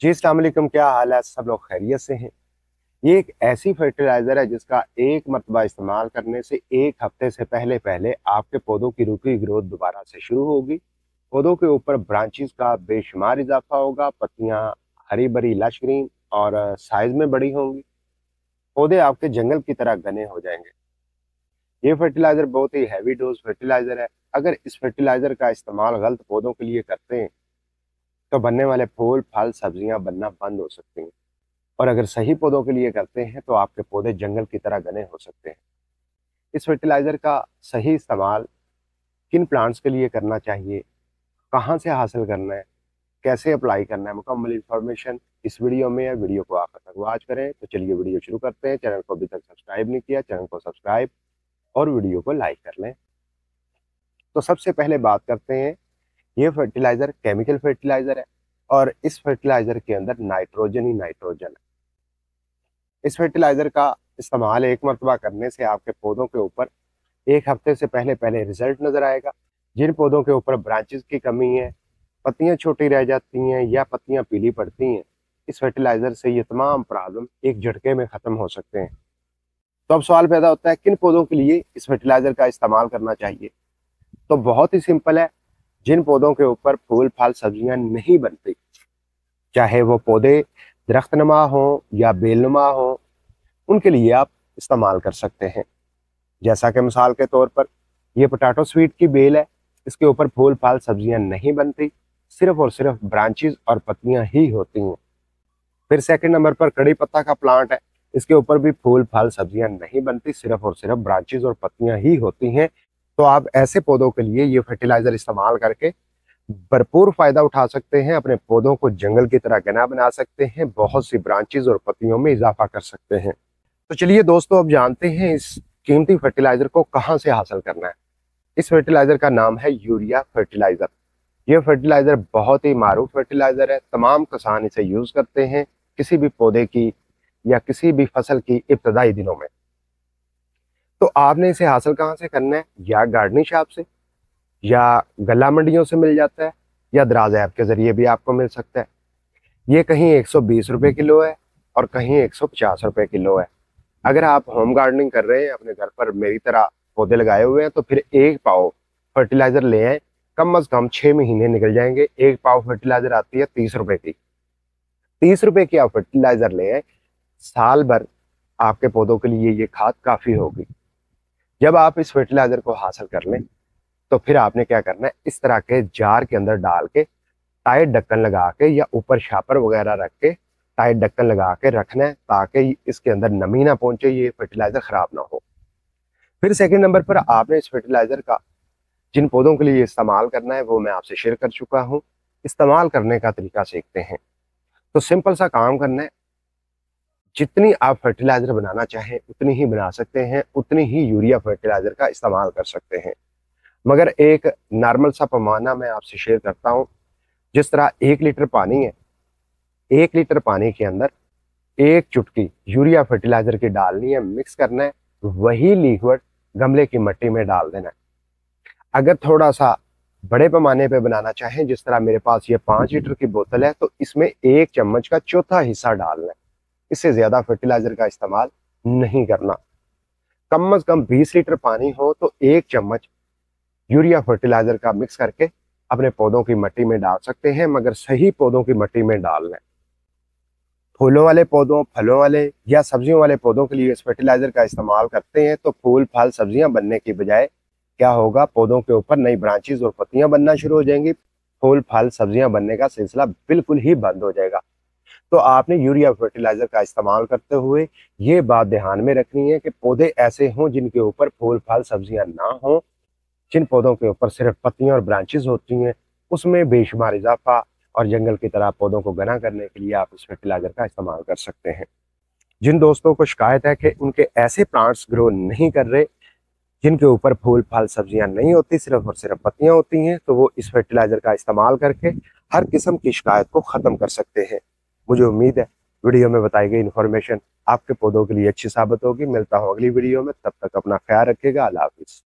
जी अस्सलाम वालेकुम, क्या हाल है? सब लोग खैरियत से हैं। ये एक ऐसी फर्टिलाइज़र है जिसका एक मरतबा इस्तेमाल करने से 1 हफ्ते से पहले पहले आपके पौधों की रुकी ग्रोथ दोबारा से शुरू होगी। पौधों के ऊपर ब्रांचेस का बेशुमार इजाफा होगा, पत्तियां हरी भरी लश ग्रीन और साइज में बड़ी होंगी। पौधे आपके जंगल की तरह घने हो जाएंगे। ये फर्टिलाइज़र बहुत ही हैवी डोज फर्टिलाइज़र है। अगर इस फर्टिलाइज़र का इस्तेमाल गलत पौधों के लिए करते हैं तो बनने वाले फूल फल सब्जियां बनना बंद हो सकती हैं। और अगर सही पौधों के लिए करते हैं तो आपके पौधे जंगल की तरह घने हो सकते हैं। इस फर्टिलाइजर का सही इस्तेमाल किन प्लांट्स के लिए करना चाहिए, कहाँ से हासिल करना है, कैसे अप्लाई करना है, मुकम्मल इन्फॉर्मेशन इस वीडियो में है। वीडियो को आखिर तक वॉच करें। तो चलिए वीडियो शुरू करते हैं। चैनल को अभी तक सब्सक्राइब नहीं किया, चैनल को सब्सक्राइब और वीडियो को लाइक कर लें। तो सबसे पहले बात करते हैं, ये फर्टिलाइजर केमिकल फर्टिलाइजर है और इस फर्टिलाइजर के अंदर नाइट्रोजन ही नाइट्रोजन है। इस फर्टिलाइजर का इस्तेमाल एक मरतबा करने से आपके पौधों के ऊपर 1 हफ्ते से पहले पहले रिजल्ट नजर आएगा। जिन पौधों के ऊपर ब्रांचेस की कमी है, पत्तियां छोटी रह जाती हैं या पत्तियां पीली पड़ती हैं, इस फर्टिलाइजर से ये तमाम प्रॉब्लम एक झटके में खत्म हो सकते हैं। तो अब सवाल पैदा होता है, किन पौधों के लिए इस फर्टिलाइजर का इस्तेमाल करना चाहिए? तो बहुत ही सिंपल है। जिन पौधों के ऊपर फूल फल सब्जियां नहीं बनती, चाहे वो पौधे दरख्तनुमा हो या बेलनुमा हो, उनके लिए आप इस्तेमाल कर सकते हैं। जैसा कि मिसाल के तौर पर ये पोटैटो स्वीट की बेल है, इसके ऊपर फूल फल सब्जियां नहीं बनती, सिर्फ और सिर्फ ब्रांचेस और पत्तियां ही होती हैं। फिर सेकंड नंबर पर कड़ी पत्ता का प्लांट है, इसके ऊपर भी फूल फल सब्जियां नहीं बनती, सिर्फ और सिर्फ ब्रांचेस और पत्तियां ही होती हैं। तो आप ऐसे पौधों के लिए ये फर्टिलाइजर इस्तेमाल करके भरपूर फायदा उठा सकते हैं, अपने पौधों को जंगल की तरह घना बना सकते हैं, बहुत सी ब्रांचेस और पत्तियों में इजाफा कर सकते हैं। तो चलिए दोस्तों, अब जानते हैं इस कीमती फर्टिलाइजर को कहां से हासिल करना है। इस फर्टिलाइजर का नाम है यूरिया फर्टिलाइजर। यह फर्टिलाइजर बहुत ही मारूफ फर्टिलाइजर है। तमाम किसान इसे यूज करते हैं किसी भी पौधे की या किसी भी फसल की इब्तदाई दिनों में। तो आपने इसे हासिल कहां से करना है? या गार्डनिंग शॉप से, या गल्ला मंडियों से मिल जाता है, या दराज ऐप के जरिए भी आपको मिल सकता है। ये कहीं 120 रुपए किलो है और कहीं 150 रुपए किलो है। अगर आप होम गार्डनिंग कर रहे हैं, अपने घर पर मेरी तरह पौधे लगाए हुए हैं, तो फिर 1 पाव फर्टिलाइजर ले आए। कम अज कम 6 महीने निकल जाएंगे। 1 पाव फर्टिलाइजर आती है 30 रुपए की। 30 रुपए की आप फर्टिलाइजर ले आए, साल भर आपके पौधों के लिए ये खाद काफी होगी। जब आप इस फर्टिलाइजर को हासिल कर लें तो फिर आपने क्या करना है, इस तरह के जार के अंदर डाल के टाइट ढक्कन लगा के या ऊपर शापर वगैरह रख के टाइट ढक्कन लगा के रखना है, ताकि इसके अंदर नमी ना पहुंचे, ये फर्टिलाइजर खराब ना हो। फिर सेकंड नंबर पर आपने इस फर्टिलाइजर का जिन पौधों के लिए इस्तेमाल करना है वो मैं आपसे शेयर कर चुका हूं। इस्तेमाल करने का तरीका सीखते हैं। तो सिंपल सा काम करना है, जितनी आप फर्टिलाइजर बनाना चाहें उतनी ही बना सकते हैं, उतनी ही यूरिया फर्टिलाइजर का इस्तेमाल कर सकते हैं। मगर एक नॉर्मल सा पैमाना मैं आपसे शेयर करता हूं। जिस तरह 1 लीटर पानी है, 1 लीटर पानी के अंदर 1 चुटकी यूरिया फर्टिलाइजर की डालनी है, मिक्स करना है। वही लिक्विड गमले की मिट्टी में डाल देना है। अगर थोड़ा सा बड़े पैमाने पे बनाना चाहें, जिस तरह मेरे पास ये 5 लीटर की बोतल है, तो इसमें 1 चम्मच का चौथा हिस्सा डालना है। इससे ज्यादा फर्टिलाइजर का इस्तेमाल नहीं करना। कम अज कम 20 लीटर पानी हो तो 1 चम्मच यूरिया फर्टिलाइजर का मिक्स करके अपने पौधों की मिट्टी में डाल सकते हैं, मगर सही पौधों की मिट्टी में डालना है। फूलों वाले पौधों, फलों वाले या सब्जियों वाले पौधों के लिए इस फर्टिलाइजर का इस्तेमाल करते हैं तो फूल फल सब्जियां बनने की बजाय क्या होगा, पौधों के ऊपर नई ब्रांचेस और पत्तियां बनना शुरू हो जाएंगी। फूल फल सब्जियां बनने का सिलसिला बिल्कुल ही बंद हो जाएगा। तो आपने यूरिया फर्टिलाइजर का इस्तेमाल करते हुए ये बात ध्यान में रखनी है कि पौधे ऐसे हों जिनके ऊपर फूल फल सब्जियां ना हों। जिन पौधों के ऊपर सिर्फ पत्तियां और ब्रांचेस होती हैं उसमें बेशुमार इजाफा और जंगल की तरह पौधों को घना करने के लिए आप इस फर्टिलाइजर का इस्तेमाल कर सकते हैं। जिन दोस्तों को शिकायत है कि उनके ऐसे प्लांट्स ग्रो नहीं कर रहे जिनके ऊपर फूल फल सब्जियां नहीं होती, सिर्फ और सिर्फ पत्तियां होती हैं, तो वो इस फर्टिलाइजर का इस्तेमाल करके हर किस्म की शिकायत को खत्म कर सकते हैं। मुझे उम्मीद है वीडियो में बताई गई इन्फॉर्मेशन आपके पौधों के लिए अच्छी साबित होगी। मिलता हूँ अगली वीडियो में, तब तक अपना ख्याल रखिएगा। अल्लाह हाफिज।